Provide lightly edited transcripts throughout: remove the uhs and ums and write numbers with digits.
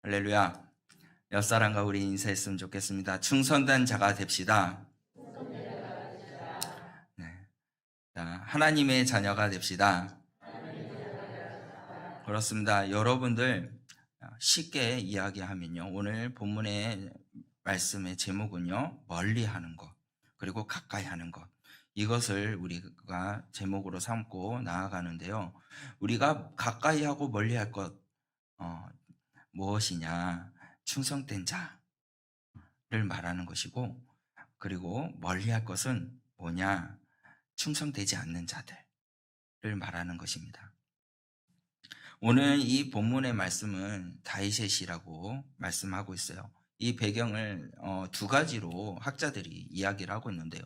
할렐루야. 옆 사람과 우리 인사했으면 좋겠습니다. 충성된 자가 됩시다. 네. 자, 하나님의 자녀가 됩시다. 그렇습니다. 여러분들 쉽게 이야기하면요. 오늘 본문의 말씀의 제목은요. 멀리 하는 것, 그리고 가까이 하는 것. 이것을 우리가 제목으로 삼고 나아가는데요. 우리가 가까이 하고 멀리 할 것, 무엇이냐? 충성된 자를 말하는 것이고, 그리고 멀리 할 것은 뭐냐? 충성되지 않는 자들을 말하는 것입니다. 오늘 이 본문의 말씀은 다윗이라고 말씀하고 있어요. 이 배경을 두 가지로 학자들이 이야기를 하고 있는데요.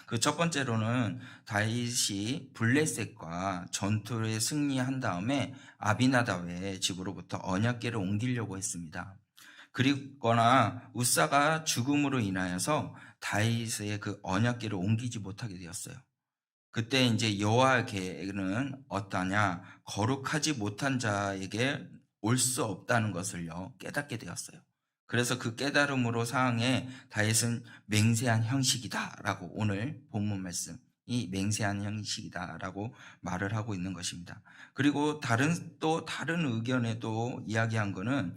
그 첫 번째로는 다윗이 블레셋과 전투에 승리한 다음에 아비나답의 집으로부터 언약궤를 옮기려고 했습니다. 그리거나 우사가 죽음으로 인하여서 다윗의 그 언약궤를 옮기지 못하게 되었어요. 그때 이제 여호와께는 어떠냐? 거룩하지 못한 자에게 올 수 없다는 것을요 깨닫게 되었어요. 그래서 그 깨달음으로 사항에 다윗은 맹세한 형식이다라고 오늘 본문 말씀 이 맹세한 형식이다라고 말을 하고 있는 것입니다. 그리고 다른 의견에도 이야기한 거는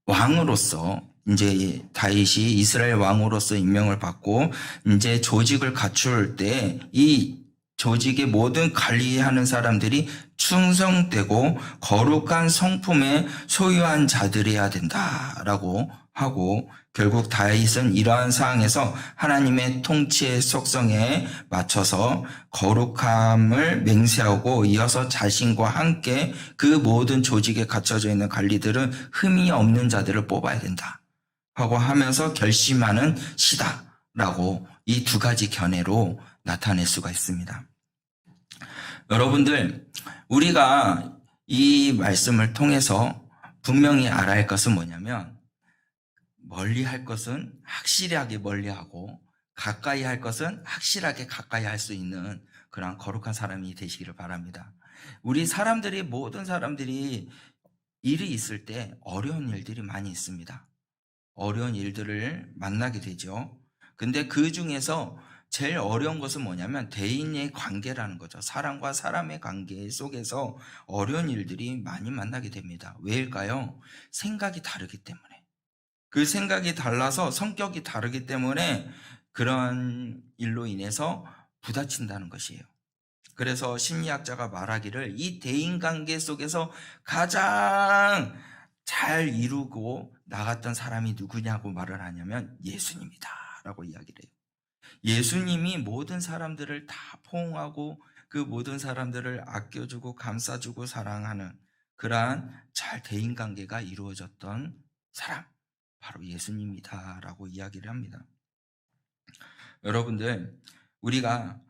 왕으로서 이제 다윗이 이스라엘 왕으로서 임명을 받고 이제 조직을 갖출 때 이 조직의 모든 관리하는 사람들이 충성되고 거룩한 성품에 소유한 자들이어야 된다라고 하고, 결국 다윗은 이러한 사항에서 하나님의 통치의 속성에 맞춰서 거룩함을 맹세하고, 이어서 자신과 함께 그 모든 조직에 갖춰져 있는 관리들은 흠이 없는 자들을 뽑아야 된다 하고 하면서 결심하는 시다라고 이 두 가지 견해로 나타낼 수가 있습니다. 여러분들, 우리가 이 말씀을 통해서 분명히 알아야 할 것은 뭐냐면, 멀리 할 것은 확실하게 멀리하고 가까이 할 것은 확실하게 가까이 할 수 있는 그런 거룩한 사람이 되시기를 바랍니다. 우리 사람들이, 모든 사람들이 일이 있을 때 어려운 일들이 많이 있습니다. 어려운 일들을 만나게 되죠. 근데 그 중에서 제일 어려운 것은 뭐냐면 대인의 관계라는 거죠. 사람과 사람의 관계 속에서 어려운 일들이 많이 만나게 됩니다. 왜일까요? 생각이 다르기 때문에. 그 생각이 달라서 성격이 다르기 때문에 그런 일로 인해서 부딪힌다는 것이에요. 그래서 심리학자가 말하기를 이 대인관계 속에서 가장 잘 이루고 나갔던 사람이 누구냐고 말을 하냐면 예수님이다 라고 이야기를 해요. 예수님이 모든 사람들을 다 포옹하고 그 모든 사람들을 아껴주고 감싸주고 사랑하는 그러한 잘 대인관계가 이루어졌던 사람, 바로 예수님이다 라고 이야기를 합니다. 여러분들, 우리가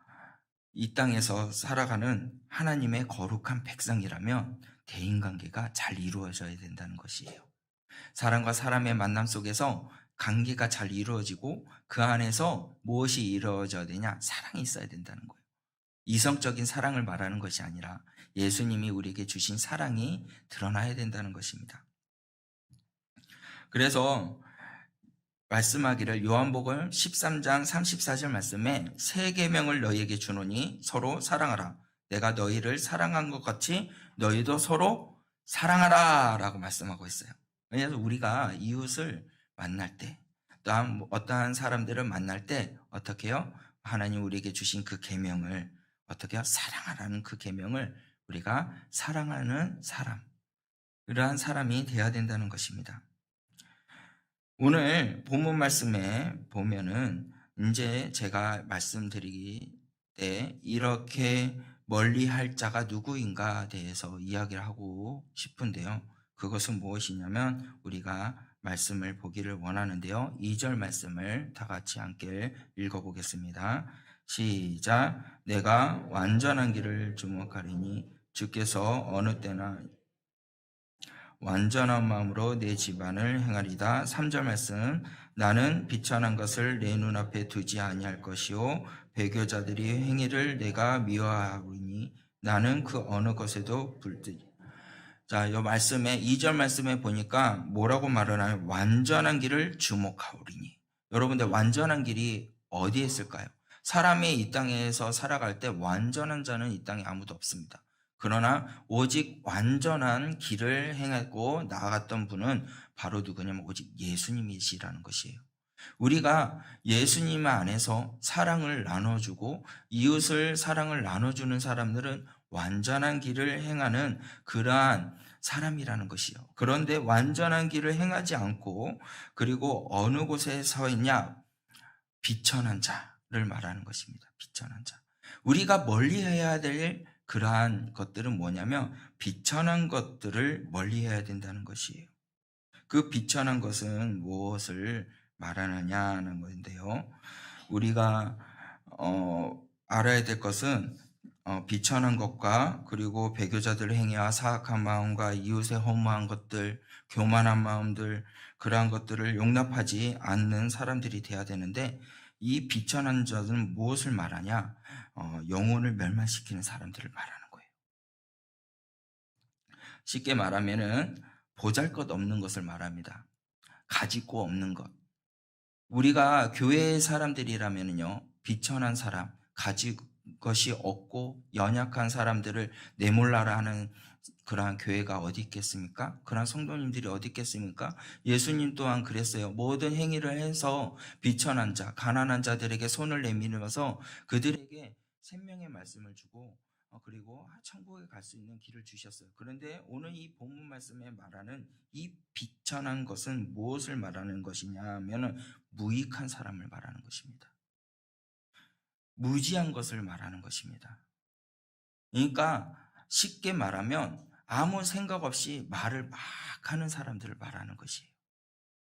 이 땅에서 살아가는 하나님의 거룩한 백성이라면 대인관계가 잘 이루어져야 된다는 것이에요. 사람과 사람의 만남 속에서 관계가 잘 이루어지고 그 안에서 무엇이 이루어져야 되냐? 사랑이 있어야 된다는 거예요. 이성적인 사랑을 말하는 것이 아니라 예수님이 우리에게 주신 사랑이 드러나야 된다는 것입니다. 그래서 말씀하기를 요한복음 13장 34절 말씀에 새 계명을 너희에게 주노니 서로 사랑하라. 내가 너희를 사랑한 것 같이 너희도 서로 사랑하라 라고 말씀하고 있어요. 왜냐하면 우리가 이웃을 만날 때, 또한 어떠한 사람들을 만날 때 어떻게 해요? 하나님 우리에게 주신 그 계명을 어떻게 해요? 사랑하라는 그 계명을 우리가 사랑하는 사람, 그러한 사람이 되어야 된다는 것입니다. 오늘 본문 말씀에 보면은 이제 제가 말씀드리기 때 이렇게 멀리 할 자가 누구인가에 대해서 이야기를 하고 싶은데요. 그것은 무엇이냐면 우리가 말씀을 보기를 원하는데요. 2절 말씀을 다 같이 함께 읽어보겠습니다. 시작. 내가 완전한 길을 주목하리니 주께서 어느 때나 완전한 마음으로 내 집안을 행하리다. 3절 말씀. 나는 비천한 것을 내 눈앞에 두지 아니할 것이요 배교자들이 행위를 내가 미워하오니 나는 그 어느 것에도 불뜨지. 자, 이 말씀에 2절 말씀에 보니까 뭐라고 말을 하냐면 완전한 길을 주목하오리니. 여러분들 완전한 길이 어디에 있을까요? 사람이 이 땅에서 살아갈 때 완전한 자는 이 땅에 아무도 없습니다. 그러나 오직 완전한 길을 행하고 나아갔던 분은 바로 누구냐면 오직 예수님이시라는 것이에요. 우리가 예수님 안에서 사랑을 나눠주고 이웃을 사랑을 나눠주는 사람들은 완전한 길을 행하는 그러한 사람이라는 것이요. 그런데 완전한 길을 행하지 않고 그리고 어느 곳에 서 있냐? 비천한 자를 말하는 것입니다. 비천한 자. 우리가 멀리해야 될 그러한 것들은 뭐냐면 비천한 것들을 멀리해야 된다는 것이에요. 그 비천한 것은 무엇을 말하느냐는 건데요. 우리가 알아야 될 것은 비천한 것과 그리고 배교자들의 행위와 사악한 마음과 이웃의 허무한 것들, 교만한 마음들, 그러한 것들을 용납하지 않는 사람들이 돼야 되는데 이 비천한 자는 무엇을 말하냐? 영혼을 멸망시키는 사람들을 말하는 거예요. 쉽게 말하면은 보잘것없는 것을 말합니다. 가지고 없는 것. 우리가 교회의 사람들이라면요, 비천한 사람, 가진 것이 없고 연약한 사람들을 내몰라라 하는 그러한 교회가 어디 있겠습니까? 그러한 성도님들이 어디 있겠습니까? 예수님 또한 그랬어요. 모든 행위를 해서 비천한 자, 가난한 자들에게 손을 내밀면서 그들에게 생명의 말씀을 주고 그리고 천국에 갈 수 있는 길을 주셨어요. 그런데 오늘 이 본문 말씀에 말하는 이 비천한 것은 무엇을 말하는 것이냐 하면은 무익한 사람을 말하는 것입니다. 무지한 것을 말하는 것입니다. 그러니까 쉽게 말하면 아무 생각 없이 말을 막 하는 사람들을 말하는 것이에요.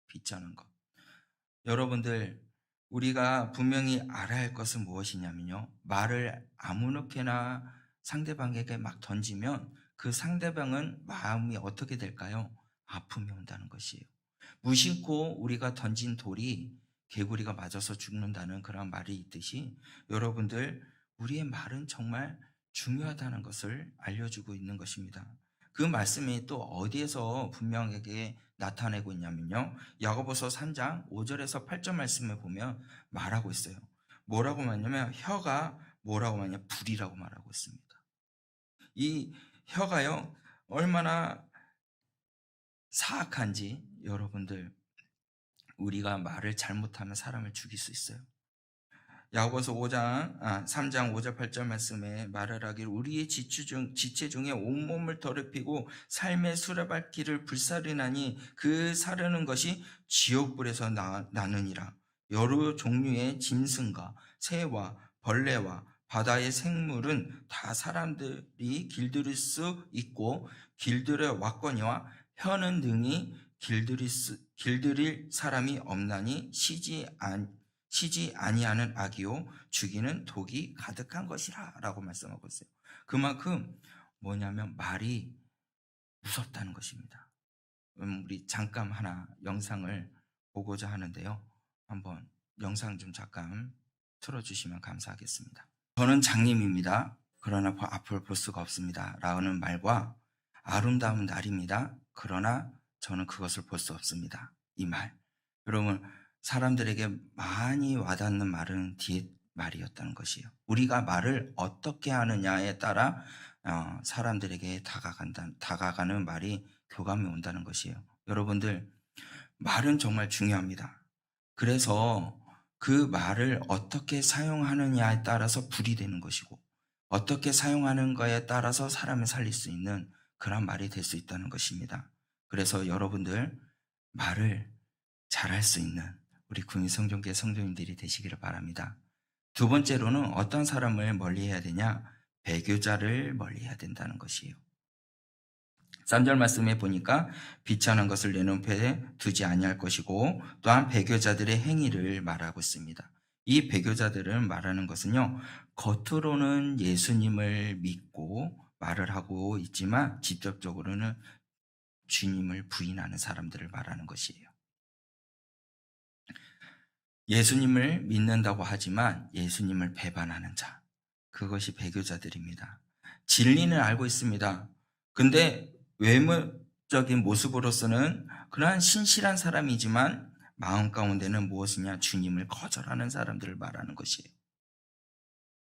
비천한 것. 여러분들, 우리가 분명히 알아야 할 것은 무엇이냐면요. 말을 아무렇게나 상대방에게 막 던지면 그 상대방은 마음이 어떻게 될까요? 아픔이 온다는 것이에요. 무심코 우리가 던진 돌이 개구리가 맞아서 죽는다는 그런 말이 있듯이 여러분들, 우리의 말은 정말 중요하다는 것을 알려주고 있는 것입니다. 그 말씀이 또 어디에서 분명하게 나타내고 있냐면요. 야고보서 3장 5절에서 8절 말씀을 보면 말하고 있어요. 뭐라고 말하냐면 혀가 뭐라고 말하냐? 불이라고 말하고 있습니다. 이 혀가요, 얼마나 사악한지 여러분들, 우리가 말을 잘못하면 사람을 죽일 수 있어요. 야고보서 3장 5절 8절 말씀에 말을 하기를 우리의 지체 중에 온몸을 더럽히고 삶의 수레바퀴를 불사르나니 그 사르는 것이 지옥불에서 나느니라. 여러 종류의 짐승과 새와 벌레와 바다의 생물은 다 사람들이 길들일 수 있고 길들여 왔거니와 혀는 능히 길들일 사람이 없나니 쉬지 아니하는 악이요 죽이는 독이 가득한 것이라 라고 말씀하고 있어요. 그만큼 뭐냐면 말이 무섭다는 것입니다. 우리 잠깐 하나 영상을 보고자 하는데요. 한번 영상 좀 잠깐 틀어주시면 감사하겠습니다. 저는 장님입니다. 그러나 앞을 볼 수가 없습니다. 라는 말과 아름다운 날입니다. 그러나 저는 그것을 볼 수 없습니다. 이 말. 여러분, 사람들에게 많이 와닿는 말은 뒤에 말이었다는 것이에요. 우리가 말을 어떻게 하느냐에 따라 사람들에게 다가가는 말이 교감이 온다는 것이에요. 여러분들, 말은 정말 중요합니다. 그래서 그 말을 어떻게 사용하느냐에 따라서 불이 되는 것이고 어떻게 사용하는가에 따라서 사람을 살릴 수 있는 그런 말이 될 수 있다는 것입니다. 그래서 여러분들 말을 잘할 수 있는 우리 국민성전교회 성도님들이 되시기를 바랍니다. 두 번째로는 어떤 사람을 멀리해야 되냐? 배교자를 멀리해야 된다는 것이에요. 3절 말씀에 보니까 비천한 것을 내 눈앞에 두지 아니할 것이고 또한 배교자들의 행위를 말하고 있습니다. 이 배교자들은 말하는 것은요, 겉으로는 예수님을 믿고 말을 하고 있지만 직접적으로는 주님을 부인하는 사람들을 말하는 것이에요. 예수님을 믿는다고 하지만 예수님을 배반하는 자, 그것이 배교자들입니다. 진리는 알고 있습니다. 근데 외모적인 모습으로서는 그러한 신실한 사람이지만 마음 가운데는 무엇이냐? 주님을 거절하는 사람들을 말하는 것이에요.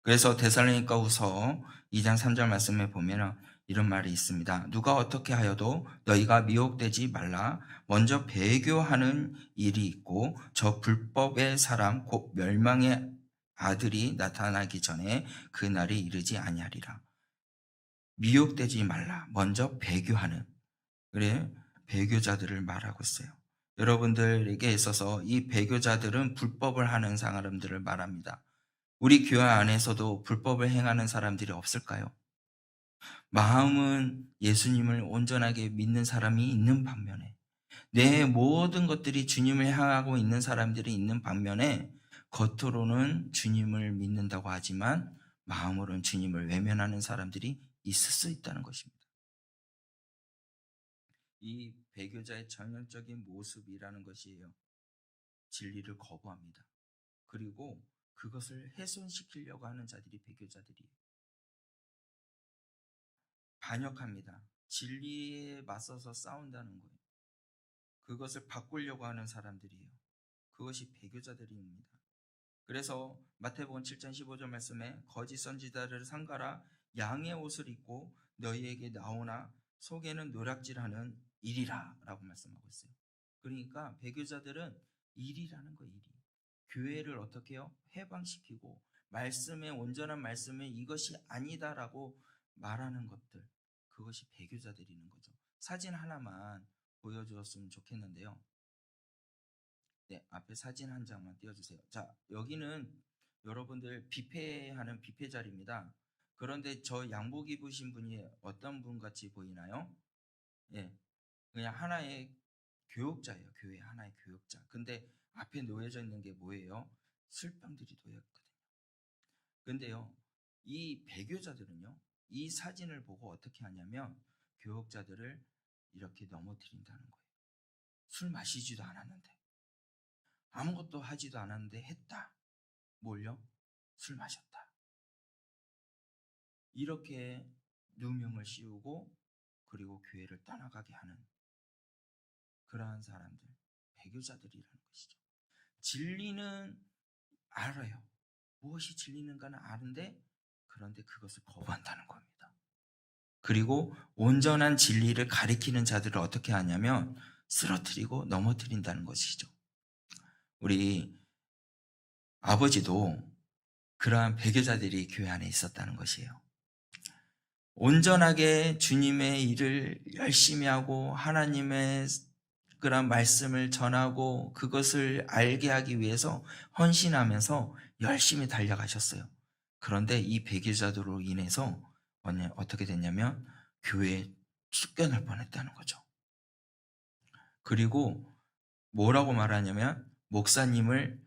그래서 데살로니가후서 2장 3절 말씀에 보면 이런 말이 있습니다. 누가 어떻게 하여도 너희가 미혹되지 말라. 먼저 배교하는 일이 있고 저 불법의 사람 곧 멸망의 아들이 나타나기 전에 그 날이 이르지 아니하리라. 미혹되지 말라. 먼저 배교하는, 그래, 배교자들을 말하고 있어요. 여러분들에게 있어서 이 배교자들은 불법을 하는 사람들을 말합니다. 우리 교회 안에서도 불법을 행하는 사람들이 없을까요? 마음은 예수님을 온전하게 믿는 사람이 있는 반면에, 내 모든 것들이 주님을 향하고 있는 사람들이 있는 반면에, 겉으로는 주님을 믿는다고 하지만 마음으로는 주님을 외면하는 사람들이 있을 수 있다는 것입니다. 이 배교자의 전형적인 모습이라는 것이에요. 진리를 거부합니다. 그리고 그것을 훼손시키려고 하는 자들이 배교자들이에요. 반역합니다. 진리에 맞서서 싸운다는 거예요. 그것을 바꾸려고 하는 사람들이에요. 그것이 배교자들입니다. 그래서 마태복음 7장 15절 말씀에 거짓 선지자를 삼가라. 양의 옷을 입고 너희에게 나오나 속에는 노략질하는 일이라 라고 말씀하고 있어요. 그러니까 배교자들은 일이라는 거예요. 일이. 교회를 어떻게 해요? 해방시키고 말씀의 온전한 말씀은 이것이 아니다라고 말하는 것들, 그것이 배교자들이는 거죠. 사진 하나만 보여주었으면 좋겠는데요. 네, 앞에 사진 한 장만 띄워주세요. 자, 여기는 여러분들 뷔페하는 뷔페 자리입니다. 그런데 저 양복 입으신 분이 어떤 분 같이 보이나요? 예, 그냥 하나의 교역자예요. 교회 하나의 교역자. 근데 앞에 놓여져 있는 게 뭐예요? 술병들이 놓여 있거든요. 근데요, 이 배교자들은요, 이 사진을 보고 어떻게 하냐면 교역자들을 이렇게 넘어뜨린다는 거예요. 술 마시지도 않았는데, 아무것도 하지도 않았는데 했다. 뭘요? 술 마셨다. 이렇게 누명을 씌우고 그리고 교회를 떠나가게 하는 그러한 사람들, 배교자들이라는 것이죠. 진리는 알아요. 무엇이 진리는가는 아는데, 그런데 그것을 거부한다는 겁니다. 그리고 온전한 진리를 가리키는 자들을 어떻게 하냐면 쓰러뜨리고 넘어뜨린다는 것이죠. 우리 아버지도 그러한 배교자들이 교회 안에 있었다는 것이에요. 온전하게 주님의 일을 열심히 하고 하나님의 그런 말씀을 전하고 그것을 알게 하기 위해서 헌신하면서 열심히 달려가셨어요. 그런데 이 배교자들로 인해서 어떻게 됐냐면 교회에 쫓겨날 뻔했다는 거죠. 그리고 뭐라고 말하냐면 목사님을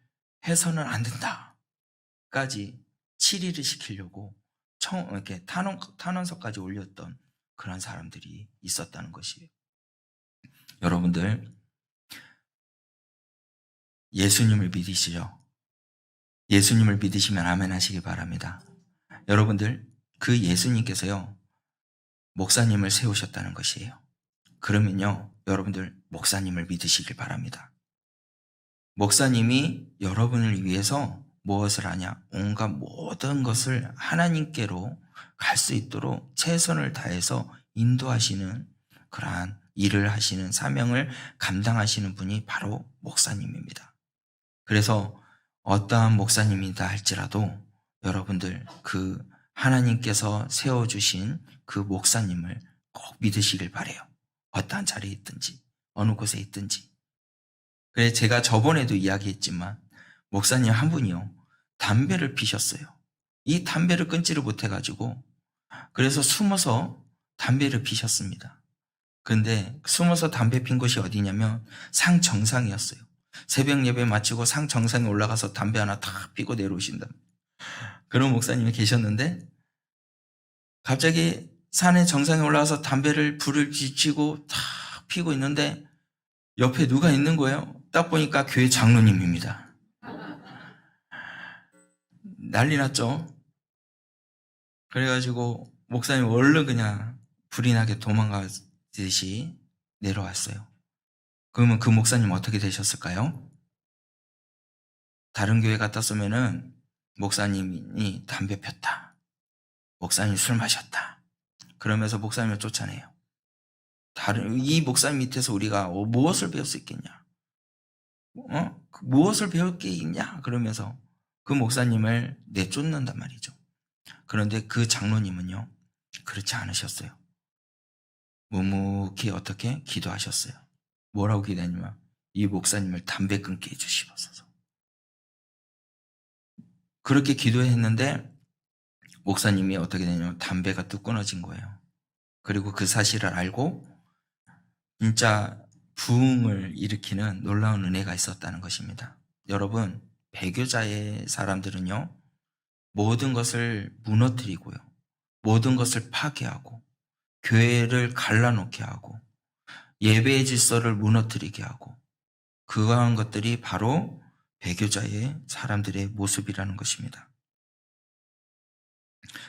해서는 안 된다까지 치리를 시키려고 이렇게 탄원서까지 올렸던 그런 사람들이 있었다는 것이에요. 여러분들 예수님을 믿으시죠? 예수님을 믿으시면 아멘 하시기 바랍니다. 여러분들 그 예수님께서요 목사님을 세우셨다는 것이에요. 그러면요 여러분들 목사님을 믿으시길 바랍니다. 목사님이 여러분을 위해서 무엇을 하냐? 온갖 모든 것을 하나님께로 갈 수 있도록 최선을 다해서 인도하시는 그러한 일을 하시는 사명을 감당하시는 분이 바로 목사님입니다. 그래서 어떠한 목사님이다 할지라도 여러분들 그 하나님께서 세워주신 그 목사님을 꼭 믿으시길 바라요. 어떠한 자리에 있든지 어느 곳에 있든지. 그래서 제가 저번에도 이야기했지만 목사님 한 분이요 담배를 피셨어요. 이 담배를 끊지를 못해가지고 그래서 숨어서 담배를 피셨습니다. 근데 숨어서 담배 핀 곳이 어디냐면 상 정상이었어요. 새벽 예배 마치고 상 정상에 올라가서 담배 하나 탁 피고 내려오신다. 그런 목사님이 계셨는데 갑자기 산의 정상에 올라가서 담배를 불을 지치고 탁 피고 있는데 옆에 누가 있는 거예요? 딱 보니까 교회 장로님입니다. 난리 났죠? 그래가지고 목사님 얼른 그냥 불이 나게 도망가 듯이 내려왔어요. 그러면 그 목사님 어떻게 되셨을까요? 다른 교회 같았으면은 목사님이 담배 폈다. 목사님 술 마셨다. 그러면서 목사님을 쫓아내요. 이 목사님 밑에서 우리가 무엇을 배울 수 있겠냐? 무엇을 배울 게 있냐? 그러면서 그 목사님을 내쫓는단 말이죠. 그런데 그 장로님은요, 그렇지 않으셨어요. 묵묵히 어떻게 기도하셨어요. 뭐라고 기도했냐면 이 목사님을 담배 끊게 해주시옵소서. 그렇게 기도했는데 목사님이 어떻게 되냐면 담배가 뚝 끊어진 거예요. 그리고 그 사실을 알고 진짜 부흥을 일으키는 놀라운 은혜가 있었다는 것입니다. 여러분, 배교자의 사람들은요, 모든 것을 무너뜨리고요, 모든 것을 파괴하고 교회를 갈라놓게 하고 예배의 질서를 무너뜨리게 하고 그러한 것들이 바로 배교자의 사람들의 모습이라는 것입니다.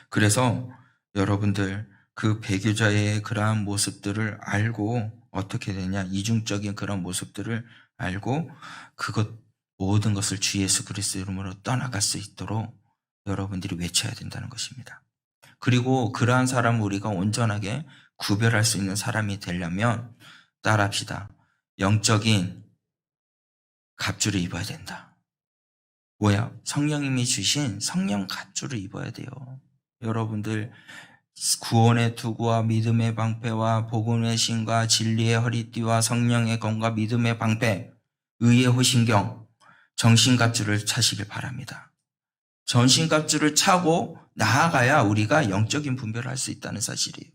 그래서 여러분들 그 배교자의 그러한 모습들을 알고 어떻게 되냐, 이중적인 그런 모습들을 알고 그것 모든 것을 주 예수 그리스도 이름으로 떠나갈 수 있도록 여러분들이 외쳐야 된다는 것입니다. 그리고 그러한 사람을 우리가 온전하게 구별할 수 있는 사람이 되려면 따라합시다. 영적인 갑주를 입어야 된다. 뭐야? 성령님이 주신 성령 갑주를 입어야 돼요. 여러분들 구원의 투구와 믿음의 방패와 복음의 신과 진리의 허리띠와 성령의 검과 믿음의 방패, 의의 호신경, 정신갑주를 차시길 바랍니다. 정신갑주를 차고 나아가야 우리가 영적인 분별을 할 수 있다는 사실이에요.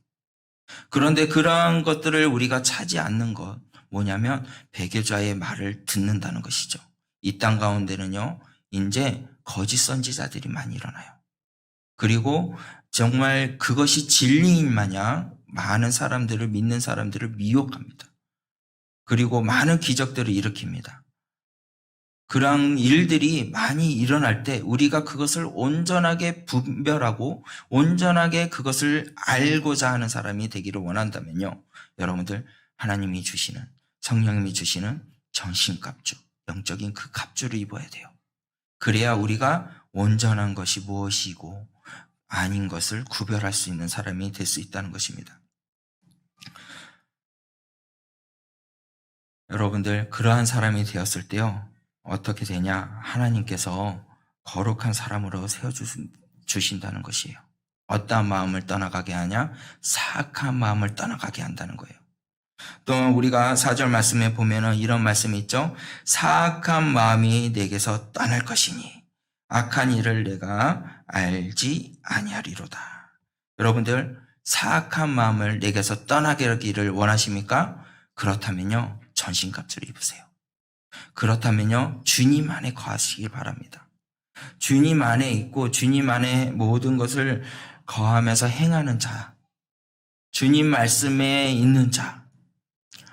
그런데 그러한 것들을 우리가 차지 않는 것 뭐냐면 배교자의 말을 듣는다는 것이죠. 이 땅 가운데는요, 이제 거짓 선지자들이 많이 일어나요. 그리고 정말 그것이 진리인 마냥 많은 사람들을, 믿는 사람들을 미혹합니다. 그리고 많은 기적들을 일으킵니다. 그런 일들이 많이 일어날 때 우리가 그것을 온전하게 분별하고 온전하게 그것을 알고자 하는 사람이 되기를 원한다면요, 여러분들 하나님이 주시는, 성령님이 주시는 정신갑주, 영적인 그 갑주를 입어야 돼요. 그래야 우리가 온전한 것이 무엇이고 아닌 것을 구별할 수 있는 사람이 될 수 있다는 것입니다. 여러분들 그러한 사람이 되었을 때요, 어떻게 되냐? 하나님께서 거룩한 사람으로 세워주신다는 것이에요. 어떠한 마음을 떠나가게 하냐? 사악한 마음을 떠나가게 한다는 거예요. 또 우리가 4절 말씀에 보면은 이런 말씀이 있죠. 사악한 마음이 내게서 떠날 것이니 악한 일을 내가 알지 아니하리로다. 여러분들 사악한 마음을 내게서 떠나게 하기를 원하십니까? 그렇다면요, 전신갑주를 입으세요. 그렇다면요, 주님 안에 거하시길 바랍니다. 주님 안에 있고 주님 안에 모든 것을 거하면서 행하는 자, 주님 말씀에 있는 자,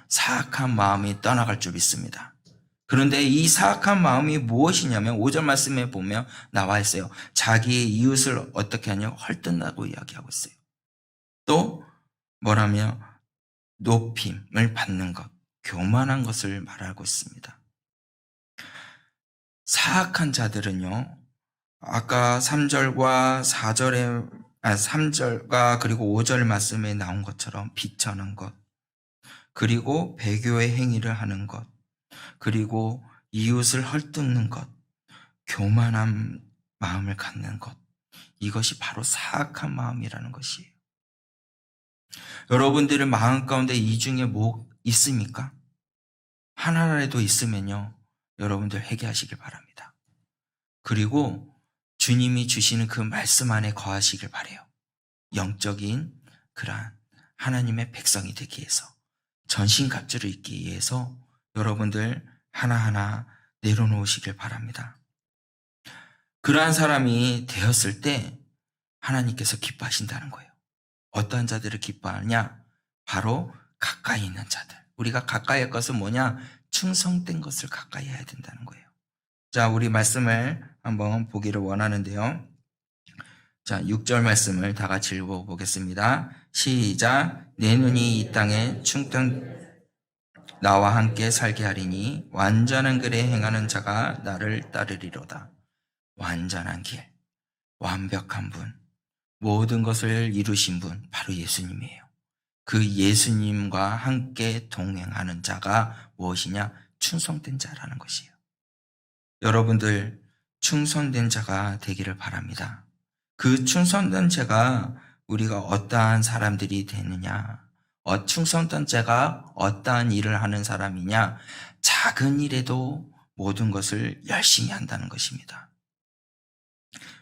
사악한 마음이 떠나갈 줄 믿습니다. 그런데 이 사악한 마음이 무엇이냐면 5절 말씀에 보면 나와 있어요. 자기의 이웃을 어떻게 하냐? 헐뜯는다고 이야기하고 있어요. 또 뭐라며? 높임을 받는 것, 교만한 것을 말하고 있습니다. 사악한 자들은요, 아까 3절과 3절과 그리고 5절 말씀에 나온 것처럼 비천한 것, 그리고 배교의 행위를 하는 것, 그리고 이웃을 헐뜯는 것, 교만한 마음을 갖는 것, 이것이 바로 사악한 마음이라는 것이에요. 여러분들의 마음 가운데 이 중에 뭐 있습니까? 하나라도 있으면요, 여러분들 회개하시길 바랍니다. 그리고 주님이 주시는 그 말씀 안에 거하시길 바라요. 영적인 그러한 하나님의 백성이 되기 위해서, 전신갑주를 입기 위해서 여러분들 하나하나 내려놓으시길 바랍니다. 그러한 사람이 되었을 때 하나님께서 기뻐하신다는 거예요. 어떠한 자들을 기뻐하냐? 바로 가까이 있는 자들. 우리가 가까이 할 것은 뭐냐? 충성된 것을 가까이 해야 된다는 거예요. 자, 우리 말씀을 한번 보기를 원하는데요. 자, 6절 말씀을 다 같이 읽어보겠습니다. 시작. 내 눈이 이 땅에 충성 나와 함께 살게 하리니 완전한 길에 행하는 자가 나를 따르리로다. 완전한 길, 완벽한 분, 모든 것을 이루신 분 바로 예수님이에요. 그 예수님과 함께 동행하는 자가 무엇이냐? 충성된 자라는 것이에요. 여러분들 충성된 자가 되기를 바랍니다. 그 충성된 자가 우리가 어떠한 사람들이 되느냐? 충성된 자가 어떠한 일을 하는 사람이냐? 작은 일에도 모든 것을 열심히 한다는 것입니다.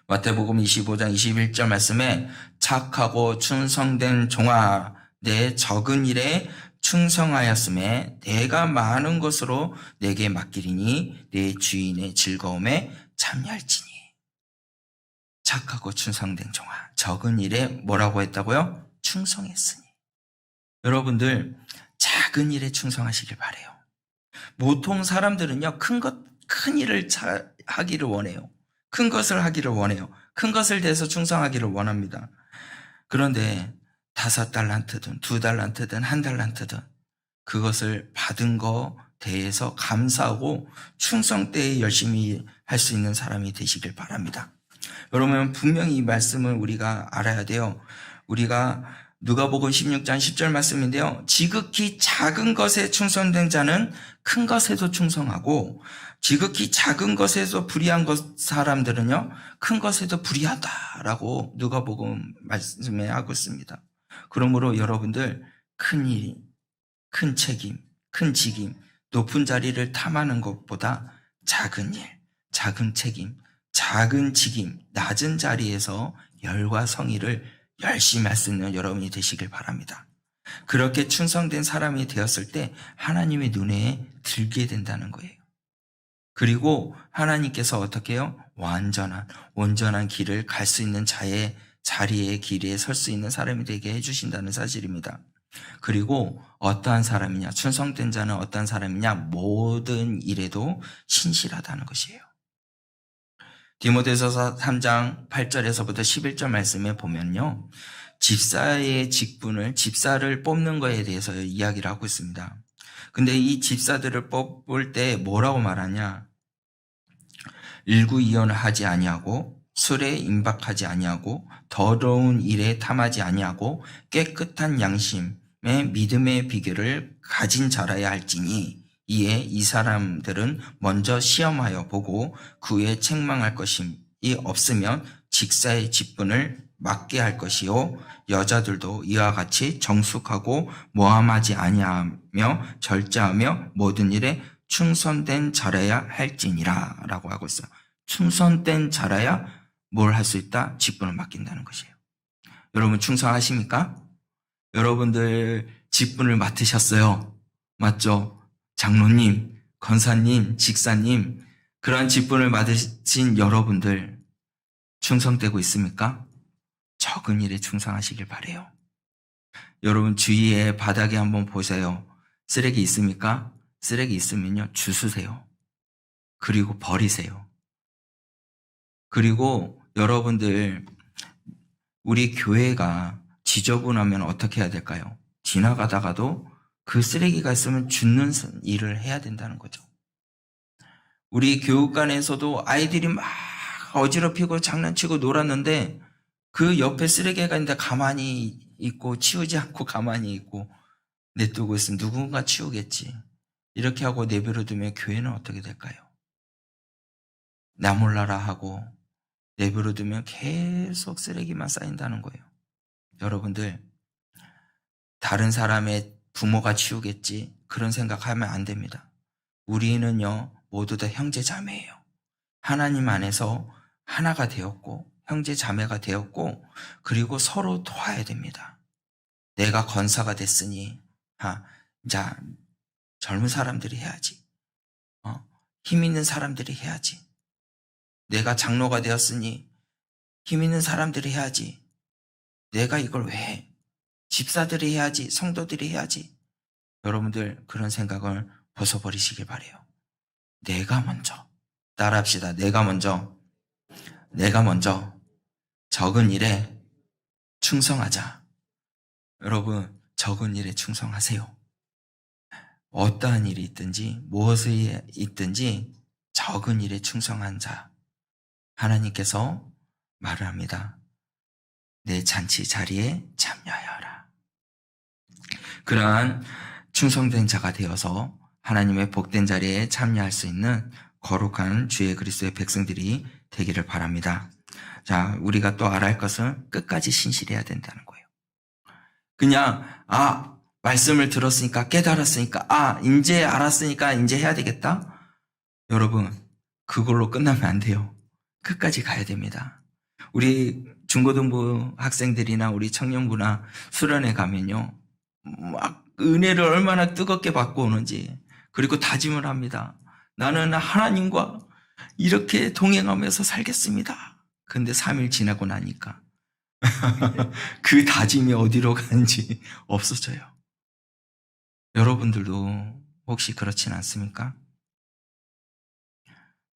마태복음 25장 21절 말씀에 착하고 충성된 종아, 내 적은 일에 충성하였음에 내가 많은 것으로 내게 맡기리니 내 주인의 즐거움에 참여할지니. 착하고 충성된 종아, 적은 일에 뭐라고 했다고요? 충성했으니. 여러분들 작은 일에 충성하시길 바래요. 보통 사람들은요, 큰 일을 하기를 원해요. 큰 것을 하기를 원해요. 큰 것을 대해서 충성하기를 원합니다. 그런데 5달란트든 2달란트든 1달란트든 그것을 받은 거 대해서 감사하고 충성되이 열심히 할 수 있는 사람이 되시길 바랍니다. 여러분 분명히 이 말씀을 우리가 알아야 돼요. 우리가 누가복음 16장 10절 말씀인데요. 지극히 작은 것에 충성된 자는 큰 것에도 충성하고 지극히 작은 것에서 불의한 사람들은요, 큰 것에도 불의하다라고 누가복음 말씀에 하고 있습니다. 그러므로 여러분들 큰 일, 큰 책임, 큰 직임, 높은 자리를 탐하는 것보다 작은 일, 작은 책임, 작은 직임, 낮은 자리에서 열과 성의를 열심히 할 수 있는 여러분이 되시길 바랍니다. 그렇게 충성된 사람이 되었을 때 하나님의 눈에 들게 된다는 거예요. 그리고 하나님께서 어떻게 해요? 온전한 길을 갈 수 있는 자리의 길에 설 수 있는 사람이 되게 해주신다는 사실입니다. 그리고 어떠한 사람이냐? 충성된 자는 어떠한 사람이냐? 모든 일에도 신실하다는 것이에요. 디모데후서 3장 8절에서부터 11절 말씀에 보면요. 집사의 직분을, 집사를 뽑는 거에 대해서 이야기를 하고 있습니다. 근데 이 집사들을 뽑을 때 뭐라고 말하냐? 일구이연을 하지 아니하고 술에 임박하지 아니하고 더러운 일에 탐하지 아니하고 깨끗한 양심의 믿음의 비결을 가진 자라야 할지니 이에 이 사람들은 먼저 시험하여 보고 그 후에 책망할 것이 없으면 직사의 직분을 맡게 할 것이요 여자들도 이와 같이 정숙하고 모함하지 아니하며 절제하며 모든 일에 충성된 자라야 할지니라 라고 하고 있어요. 충성된 자라야 뭘 할 수 있다? 직분을 맡긴다는 것이에요. 여러분 충성하십니까? 여러분들 직분을 맡으셨어요. 맞죠? 장로님, 권사님, 직사님, 그러한 직분을 맡으신 여러분들 충성되고 있습니까? 적은 일에 충성하시길 바래요. 여러분 주위에 바닥에 한번 보세요. 쓰레기 있습니까? 쓰레기 있으면요 주우세요. 그리고 버리세요. 그리고 여러분들 우리 교회가 지저분하면 어떻게 해야 될까요? 지나가다가도 그 쓰레기가 있으면 줍는 일을 해야 된다는 거죠. 우리 교육관에서도 아이들이 막 어지럽히고 장난치고 놀았는데 그 옆에 쓰레기가 있는데 가만히 있고 치우지 않고 가만히 있고 내두고 있으면 누군가 치우겠지. 이렇게 하고 내버려 두면 교회는 어떻게 될까요? 나 몰라라 하고 내버려 두면 계속 쓰레기만 쌓인다는 거예요. 여러분들 다른 사람의 부모가 치우겠지 그런 생각하면 안 됩니다. 우리는요 모두 다 형제 자매예요. 하나님 안에서 하나가 되었고 형제 자매가 되었고 그리고 서로 도와야 됩니다. 내가 권사가 됐으니 자 젊은 사람들이 해야지. 힘 있는 사람들이 해야지. 내가 장로가 되었으니 힘 있는 사람들이 해야지. 내가 이걸 왜 해? 집사들이 해야지. 성도들이 해야지. 여러분들 그런 생각을 벗어버리시길 바래요. 내가 먼저. 따라합시다. 내가 먼저 적은 일에 충성하자. 여러분, 적은 일에 충성하세요. 어떠한 일이 있든지 무엇에 있든지 적은 일에 충성한 자, 하나님께서 말을 합니다. 내 잔치 자리에 참여하여라. 그러한 충성된 자가 되어서 하나님의 복된 자리에 참여할 수 있는 거룩한 주의 그리스도의 백성들이 되기를 바랍니다. 자, 우리가 또 알아야 할 것은 끝까지 신실해야 된다는 거예요. 그냥 말씀을 들었으니까 깨달았으니까 이제 알았으니까 이제 해야 되겠다. 여러분, 그걸로 끝나면 안 돼요. 끝까지 가야 됩니다. 우리 중고등부 학생들이나 우리 청년부나 수련회 가면요, 막 은혜를 얼마나 뜨겁게 받고 오는지, 그리고 다짐을 합니다. 나는 하나님과 이렇게 동행하면서 살겠습니다. 근데 3일 지나고 나니까 그 다짐이 어디로 가는지 없어져요. 여러분들도 혹시 그렇진 않습니까?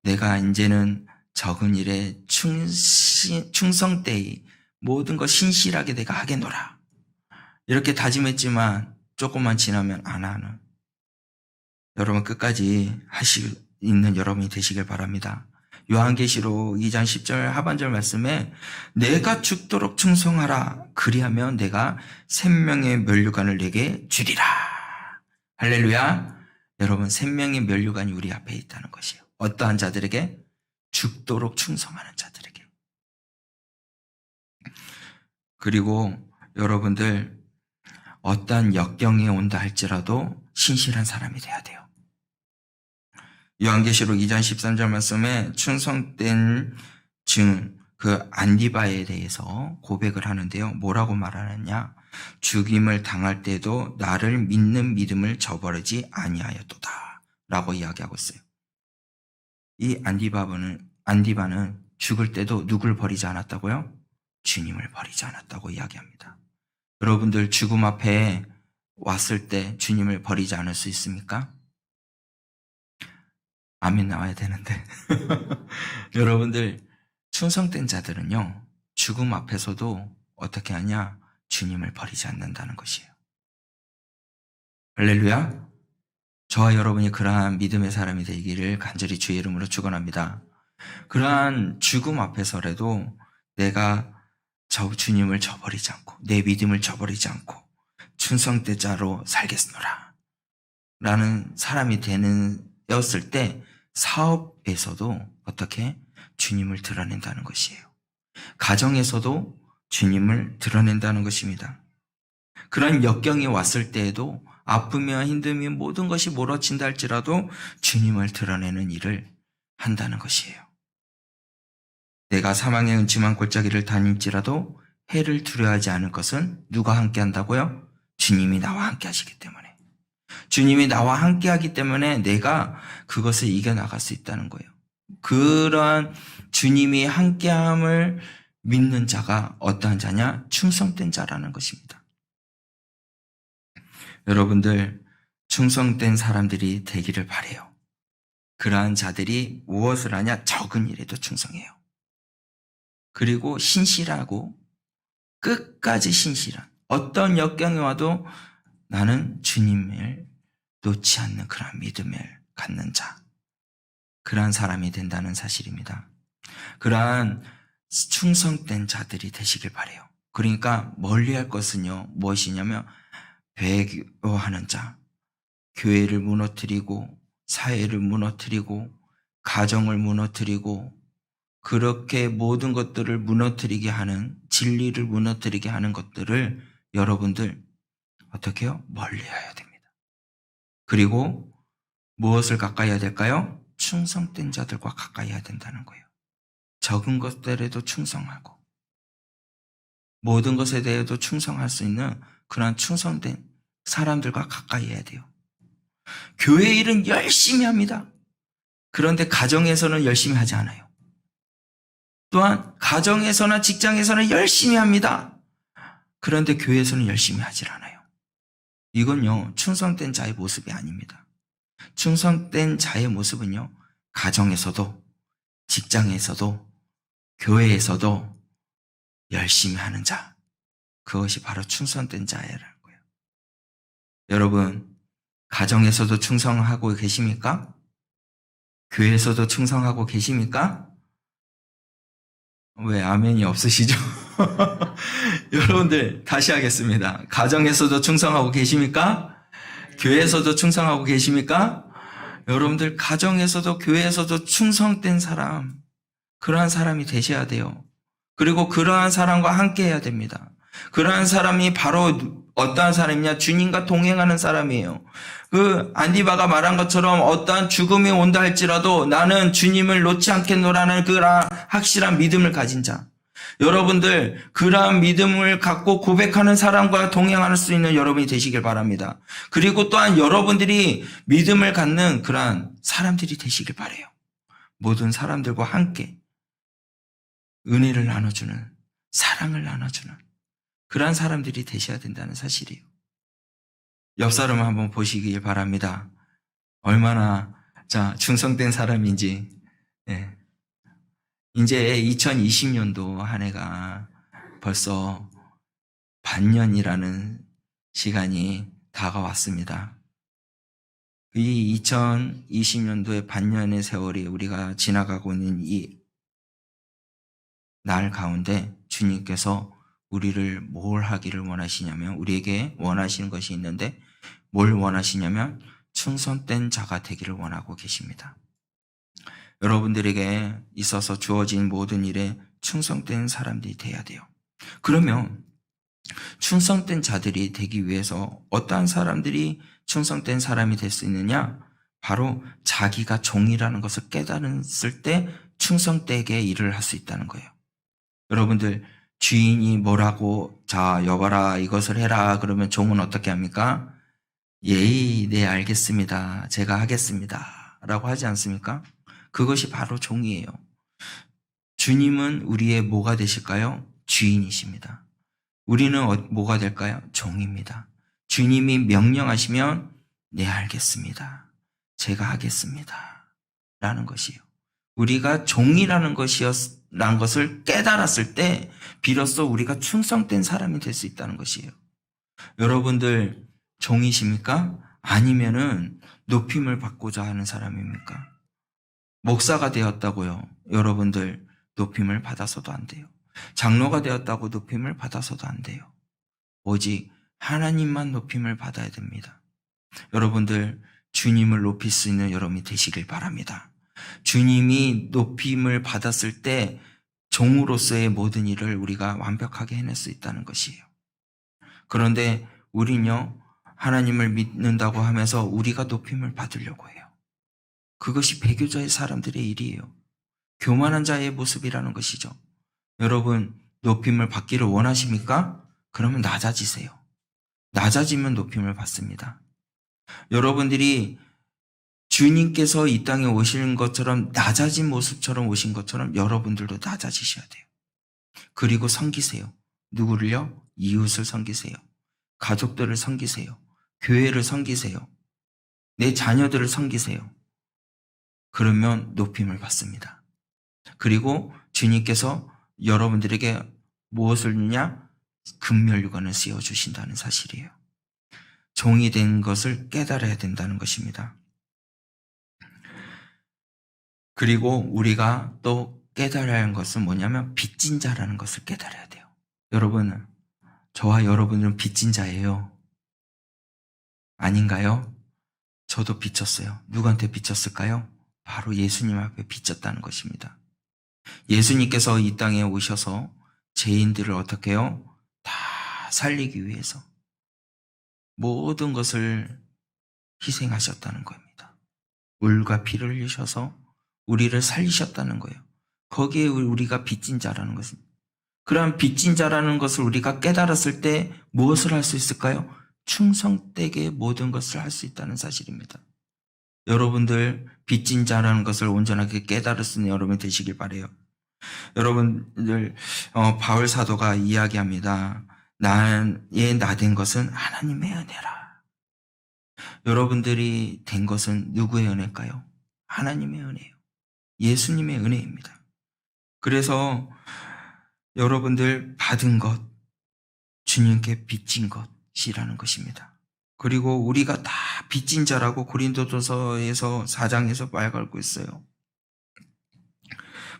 내가 이제는 적은 일에 충성되이 모든 것 신실하게 내가 하겠노라. 이렇게 다짐했지만 조금만 지나면 안 하는, 여러분 끝까지 하실 있는 여러분이 되시길 바랍니다. 요한계시록 2장 10절 하반절 말씀에 내가 죽도록 충성하라. 그리하면 내가 생명의 면류관을 내게 주리라. 할렐루야. 여러분, 생명의 면류관이 우리 앞에 있다는 것이에요. 어떠한 자들에게? 죽도록 충성하는 자들에게. 그리고 여러분들, 어떠한 역경이 온다 할지라도 신실한 사람이 돼야 돼요. 요한계시록 2장 13절 말씀에 충성된 그 안디바에 대해서 고백을 하는데요. 뭐라고 말하느냐? 죽임을 당할 때도 나를 믿는 믿음을 저버리지 아니하였도다 라고 이야기하고 있어요. 이 안디바는 죽을 때도 누굴 버리지 않았다고요? 주님을 버리지 않았다고 이야기합니다. 여러분들 죽음 앞에 왔을 때 주님을 버리지 않을 수 있습니까? 아멘 나와야 되는데. 여러분들, 충성된 자들은요, 죽음 앞에서도 어떻게 하냐? 주님을 버리지 않는다는 것이에요. 할렐루야. 저와 여러분이 그러한 믿음의 사람이 되기를 간절히 주의 이름으로 축원합니다. 그러한 죽음 앞에서라도 내가 주님을 저버리지 않고 내 믿음을 저버리지 않고 충성된 자로 살겠노라 라는 사람이 되었을 때 사업에서도 어떻게 주님을 드러낸다는 것이에요. 가정에서도 주님을 드러낸다는 것입니다. 그런 역경이 왔을 때에도 아프며 힘듦이 모든 것이 몰아친다 할지라도 주님을 드러내는 일을 한다는 것이에요. 내가 사망의 음침한 골짜기를 다닐지라도 해를 두려워하지 않을 것은 누가 함께 한다고요? 주님이 나와 함께 하시기 때문에. 주님이 나와 함께 하기 때문에 내가 그것을 이겨나갈 수 있다는 거예요. 그러한 주님이 함께함을 믿는 자가 어떠한 자냐? 충성된 자라는 것입니다. 여러분들, 충성된 사람들이 되기를 바라요. 그러한 자들이 무엇을 하냐? 적은 일에도 충성해요. 그리고 신실하고 끝까지 신실한, 어떤 역경이 와도 나는 주님을 놓지 않는 그러한 믿음을 갖는 자, 그러한 사람이 된다는 사실입니다. 그러한 충성된 자들이 되시길 바라요. 그러니까 멀리할 것은요, 무엇이냐면 배교하는 자, 교회를 무너뜨리고 사회를 무너뜨리고 가정을 무너뜨리고 그렇게 모든 것들을 무너뜨리게 하는, 진리를 무너뜨리게 하는 것들을 여러분들 어떻게 해요? 멀리해야 됩니다. 그리고 무엇을 가까이 해야 될까요? 충성된 자들과 가까이 해야 된다는 거예요. 적은 것들에도 충성하고 모든 것에 대해도 충성할 수 있는 그런 충성된 사람들과 가까이 해야 돼요. 교회 일은 열심히 합니다. 그런데 가정에서는 열심히 하지 않아요. 또한 가정에서나 직장에서는 열심히 합니다. 그런데 교회에서는 열심히 하질 않아요. 이건요, 충성된 자의 모습이 아닙니다. 충성된 자의 모습은요, 가정에서도 직장에서도 교회에서도 열심히 하는 자, 그것이 바로 충성된 자라는 거예요. 여러분, 가정에서도 충성하고 계십니까? 교회에서도 충성하고 계십니까? 왜 아멘이 없으시죠? 여러분들 다시 하겠습니다. 가정에서도 충성하고 계십니까? 교회에서도 충성하고 계십니까? 여러분들 가정에서도 교회에서도 충성된 사람, 그러한 사람이 되셔야 돼요. 그리고 그러한 사람과 함께 해야 됩니다. 그러한 사람이 바로 어떠한 사람이냐? 주님과 동행하는 사람이에요. 그 안디바가 말한 것처럼 어떠한 죽음이 온다 할지라도 나는 주님을 놓지 않겠노라는 그러한 확실한 믿음을 가진 자. 여러분들 그러한 믿음을 갖고 고백하는 사람과 동행할 수 있는 여러분이 되시길 바랍니다. 그리고 또한 여러분들이 믿음을 갖는 그러한 사람들이 되시길 바라요. 모든 사람들과 함께 은혜를 나눠주는, 사랑을 나눠주는 그러한 사람들이 되셔야 된다는 사실이에요. 옆 사람 한번 보시길 바랍니다. 얼마나 충성된 사람인지. 네. 이제 2020년도 한 해가 벌써 반년이라는 시간이 다가왔습니다. 이 2020년도의 반년의 세월이 우리가 지나가고 있는 이 날 가운데 주님께서 우리를 뭘 하기를 원하시냐면, 우리에게 원하시는 것이 있는데 뭘 원하시냐면 충성된 자가 되기를 원하고 계십니다. 여러분들에게 있어서 주어진 모든 일에 충성된 사람들이 돼야 돼요. 그러면 충성된 자들이 되기 위해서 어떠한 사람들이 충성된 사람이 될 수 있느냐? 바로 자기가 종이라는 것을 깨달았을 때 충성되게 일을 할 수 있다는 거예요. 여러분들 주인이 뭐라고, 자 여봐라 이것을 해라 그러면 종은 어떻게 합니까? 예의, 네 알겠습니다, 제가 하겠습니다 라고 하지 않습니까? 그것이 바로 종이에요. 주님은 우리의 뭐가 되실까요? 주인이십니다. 우리는 뭐가 될까요? 종입니다. 주님이 명령하시면 네 알겠습니다, 제가 하겠습니다 라는 것이에요. 우리가 종이라는 것을 깨달았을 때 비로소 우리가 충성된 사람이 될 수 있다는 것이에요. 여러분들 종이십니까? 아니면은 높임을 받고자 하는 사람입니까? 목사가 되었다고요. 여러분들 높임을 받아서도 안 돼요. 장로가 되었다고 높임을 받아서도 안 돼요. 오직 하나님만 높임을 받아야 됩니다. 여러분들 주님을 높일 수 있는 여러분이 되시길 바랍니다. 주님이 높임을 받았을 때 종으로서의 모든 일을 우리가 완벽하게 해낼 수 있다는 것이에요. 그런데 우리는요, 하나님을 믿는다고 하면서 우리가 높임을 받으려고 해요. 그것이 배교자의 사람들의 일이에요. 교만한 자의 모습이라는 것이죠. 여러분 높임을 받기를 원하십니까? 그러면 낮아지세요. 낮아지면 높임을 받습니다. 여러분들이 주님께서 이 땅에 오시는 것처럼 낮아진 모습처럼 오신 것처럼 여러분들도 낮아지셔야 돼요. 그리고 섬기세요. 누구를요? 이웃을 섬기세요. 가족들을 섬기세요. 교회를 섬기세요. 내 자녀들을 섬기세요. 그러면 높임을 받습니다. 그리고 주님께서 여러분들에게 무엇을 주냐? 금면류관을 씌워주신다는 사실이에요. 종이 된 것을 깨달아야 된다는 것입니다. 그리고 우리가 또 깨달아야 하는 것은 뭐냐면 빚진 자라는 것을 깨달아야 돼요. 여러분, 저와 여러분은 빚진 자예요. 아닌가요? 저도 빚졌어요. 누구한테 빚졌을까요? 바로 예수님 앞에 빚졌다는 것입니다. 예수님께서 이 땅에 오셔서 죄인들을 어떻게 해요? 다 살리기 위해서 모든 것을 희생하셨다는 겁니다. 물과 피를 흘리셔서 우리를 살리셨다는 거예요. 거기에 우리가 빚진 자라는 것입니다. 그러한 빚진 자라는 것을 우리가 깨달았을 때 무엇을 할 수 있을까요? 충성되게 모든 것을 할 수 있다는 사실입니다. 여러분들 빚진 자라는 것을 온전하게 깨달을 수 있는 여러분이 되시길 바라요. 여러분들 바울 사도가 이야기합니다. 나의 나된 것은 하나님의 은혜라. 여러분들이 된 것은 누구의 은혜일까요? 하나님의 은혜예요. 예수님의 은혜입니다. 그래서 여러분들 받은 것, 주님께 빚진 것이라는 것입니다. 그리고 우리가 다 빚진 자라고 고린도전서에서 4장에서 말 걸고 있어요.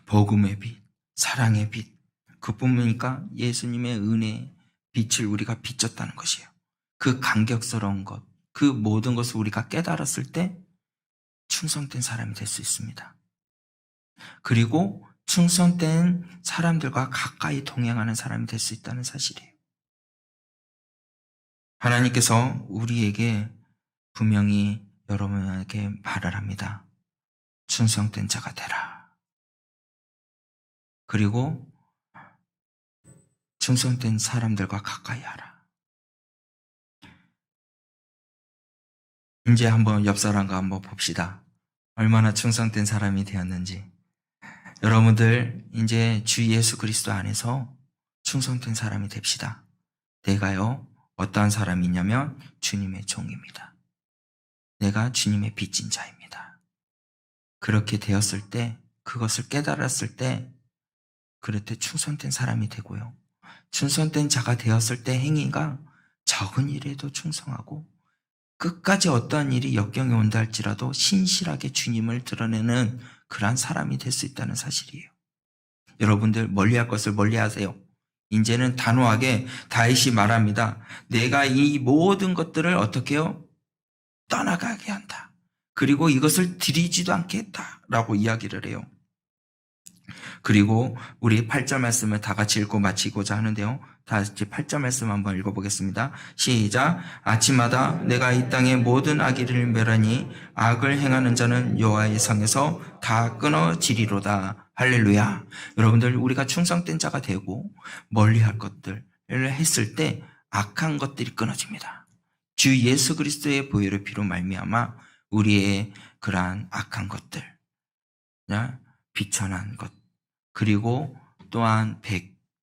복음의 빚, 사랑의 빚, 그뿐이니까 예수님의 은혜, 빛을 우리가 빚졌다는 것이에요. 그 감격스러운 것, 그 모든 것을 우리가 깨달았을 때 충성된 사람이 될 수 있습니다. 그리고 충성된 사람들과 가까이 동행하는 사람이 될 수 있다는 사실이에요. 하나님께서 우리에게 분명히 여러분에게 말을 합니다. 충성된 자가 되라. 그리고 충성된 사람들과 가까이 하라. 이제 한번 옆 사람과 한번 봅시다. 얼마나 충성된 사람이 되었는지. 여러분들 이제 주 예수 그리스도 안에서 충성된 사람이 됩시다. 내가요 어떠한 사람이냐면 주님의 종입니다. 내가 주님의 빚진 자입니다. 그렇게 되었을 때, 그것을 깨달았을 때, 그럴 때 충성된 사람이 되고요. 충성된 자가 되었을 때 행위가 적은 일에도 충성하고 끝까지 어떠한 일이 역경에 온다 할지라도 신실하게 주님을 드러내는 그러한 사람이 될 수 있다는 사실이에요. 여러분들 멀리할 것을 멀리하세요. 이제는 단호하게 다윗이 말합니다. 내가 이 모든 것들을 어떻게 해요? 떠나가게 한다. 그리고 이것을 드리지도 않겠다라고 이야기를 해요. 그리고 우리 8절 말씀을 다 같이 읽고 마치고자 하는데요. 다 같이 8절 말씀 한번 읽어보겠습니다. 시작. 아침마다 내가 이 땅의 모든 악의를 멸하니 악을 행하는 자는 여호와의 성에서 다 끊어지리로다. 할렐루야. 여러분들 우리가 충성된 자가 되고 멀리할 것들을 했을 때 악한 것들이 끊어집니다. 주 예수 그리스도의 보혈의 피로 말미암아 우리의 그러한 악한 것들, 비천한 것, 그리고 또한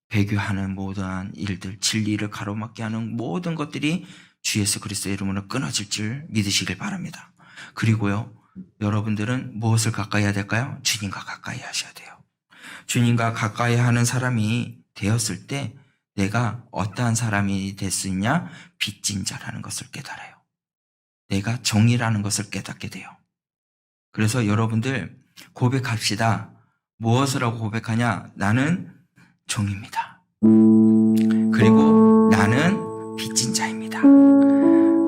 배교하는 모든 일들, 진리를 가로막게 하는 모든 것들이 주 예수 그리스도의 이름으로 끊어질 줄 믿으시길 바랍니다. 그리고요, 여러분들은 무엇을 가까이 해야 될까요? 주님과 가까이 하셔야 돼요. 주님과 가까이 하는 사람이 되었을 때 내가 어떠한 사람이 될 수 있냐? 빚진 자라는 것을 깨달아요. 내가 종이라는 것을 깨닫게 돼요. 그래서 여러분들 고백합시다. 무엇을 하고 고백하냐? 나는 종입니다. 그리고 나는 빚진 자입니다.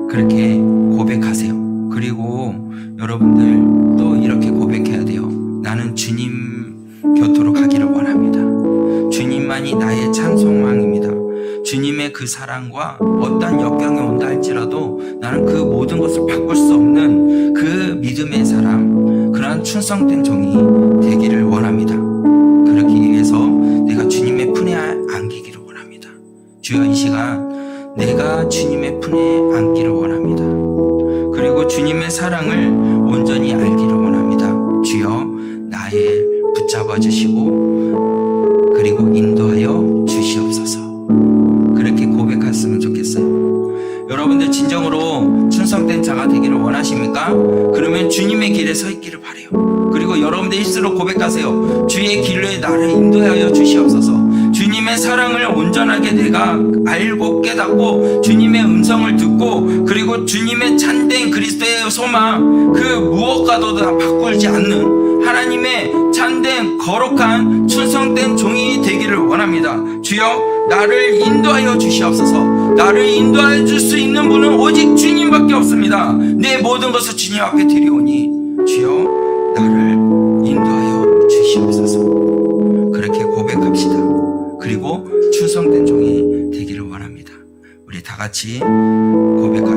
그렇게 고백하세요. 그리고 여러분들 또 이렇게 고백해야 돼요. 나는 주님 곁으로 가기를 원합니다. 주님만이 나의 참 소망입니다. 주님의 그 사랑과 어떤 역경이 온다 할지라도 나는 그 모든 것을 바꿀 수 없는 그 믿음의 사람, 그러한 충성된 종이 되기를 원합니다. 그렇기 위해서 내가 주님의 품에 안기기를 원합니다. 주여, 이 시간 내가 주님의 품에 안기를 원합니다. 그리고 주님의 사랑을 온전히 알기를 원합니다. 주여, 나의 붙잡아 주시고 그리고 인도하여 주시옵소서. 그렇게 고백했으면 좋겠어요. 여러분들 진정으로 충성된 자가 되기를 원하십니까? 그러면 주님의 길에 서 있기를 바라요. 그리고 여러분들 입술로 고백하세요. 주의 길로 나를 인도하여 주시옵소서. 주님의 사랑을 온전하게 내가 알고 깨닫고 주님의 음성을 듣고 그리고 주님의 참된 그리스도의 소망, 그 무엇과도 다 바꾸지 않는 하나님의 참된 거룩한 충성된 종이 되기를 원합니다. 주여, 나를 인도하여 주시옵소서. 나를 인도하여 줄 수 있는 분은 오직 주님밖에 없습니다. 내 모든 것을 주님 앞에 드리오니 주여, 나를 인도하여 주시옵소서. 그렇게 고백합시다. 그리고 충성된 종이 되기를 원합니다. 우리 다 같이 고백합시다.